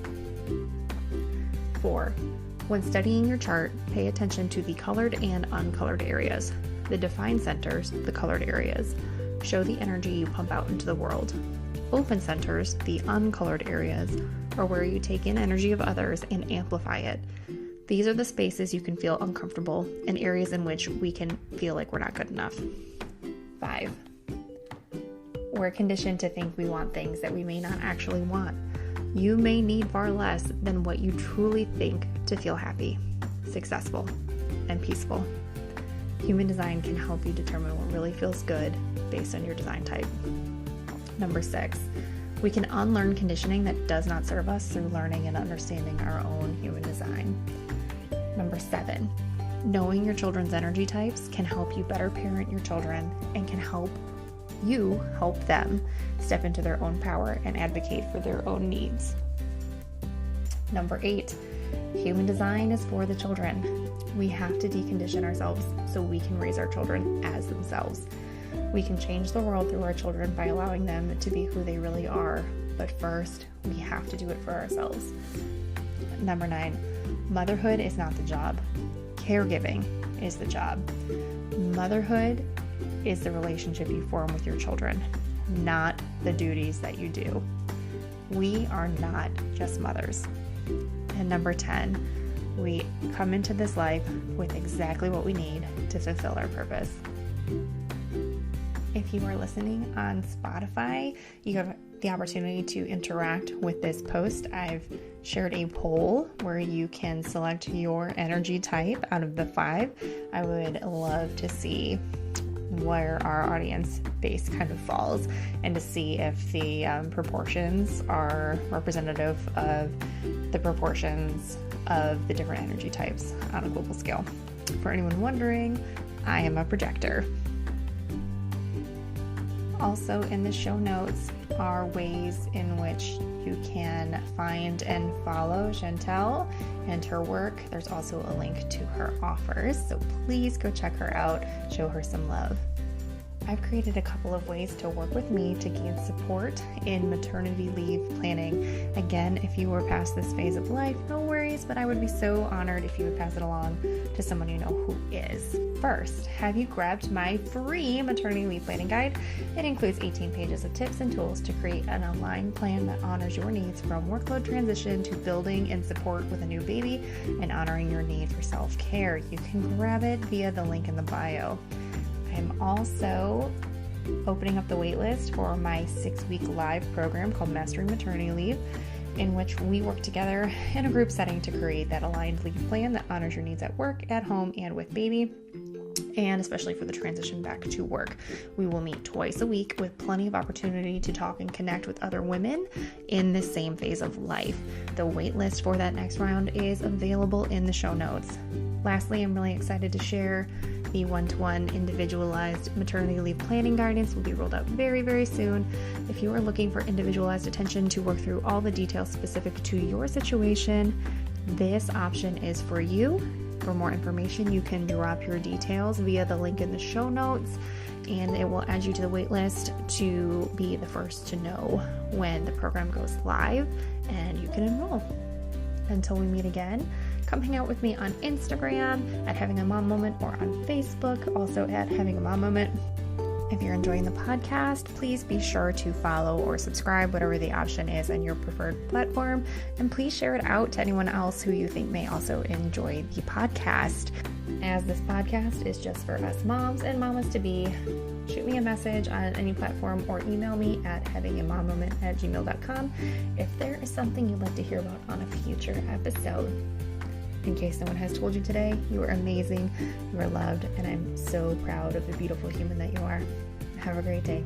4, when studying your chart, pay attention to the colored and uncolored areas. The defined centers, the colored areas, show the energy you pump out into the world. Open centers, the uncolored areas, are where you take in energy of others and amplify it. These are the spaces you can feel uncomfortable and areas in which we can feel like we're not good enough. 5, we're conditioned to think we want things that we may not actually want. You may need far less than what you truly think to feel happy, successful, and peaceful. Human design can help you determine what really feels good based on your design type. 6, we can unlearn conditioning that does not serve us through learning and understanding our own human design. 7, knowing your children's energy types can help you better parent your children and can help you help them step into their own power and advocate for their own needs. 8, human design is for the children. We have to decondition ourselves so we can raise our children as themselves. We can change the world through our children by allowing them to be who they really are, but first, we have to do it for ourselves. 9, motherhood is not the job. Caregiving is the job. Motherhood is the relationship you form with your children, not the duties that you do. We are not just mothers. And 10, we come into this life with exactly what we need to fulfill our purpose. If you are listening on Spotify, you have the opportunity to interact with this post. I've shared a poll where you can select your energy type out of the 5. I would love to see where our audience base kind of falls and to see if the proportions are representative of the proportions of the different energy types on a global scale. For anyone wondering, I am a projector. Also in the show notes are ways in which you can find and follow Chantel and her work. There's also a link to her offers, so please go check her out, show her some love. I've created a couple of ways to work with me to gain support in maternity leave planning. Again, if you were past this phase of life, no worries, but I would be so honored if you would pass it along to someone you know who is. First, have you grabbed my free maternity leave planning guide? It includes 18 pages of tips and tools to create an aligned plan that honors your needs from workload transition to building and support with a new baby and honoring your need for self-care. You can grab it via the link in the bio. I'm also opening up the waitlist for my 6-week live program called Mastering Maternity Leave, in which we work together in a group setting to create that aligned leave plan that honors your needs at work, at home, and with baby, and especially for the transition back to work. We will meet twice a week with plenty of opportunity to talk and connect with other women in the same phase of life. The waitlist for that next round is available in the show notes. Lastly, I'm really excited to share the one-to-one individualized maternity leave planning guidance will be rolled out very, very soon. If you are looking for individualized attention to work through all the details specific to your situation, this option is for you. For more information, you can drop your details via the link in the show notes, and it will add you to the waitlist to be the first to know when the program goes live and you can enroll. Until we meet again, come hang out with me on Instagram at Having a Mom Moment or on Facebook, also at Having a Mom Moment. If you're enjoying the podcast, please be sure to follow or subscribe, whatever the option is on your preferred platform. And please share it out to anyone else who you think may also enjoy the podcast. As this podcast is just for us moms and mamas to be, shoot me a message on any platform or email me at havingamamoment@gmail.com if there is something you'd like to hear about on a future episode. In case no one has told you today, you are amazing, you are loved, and I'm so proud of the beautiful human that you are. Have a great day.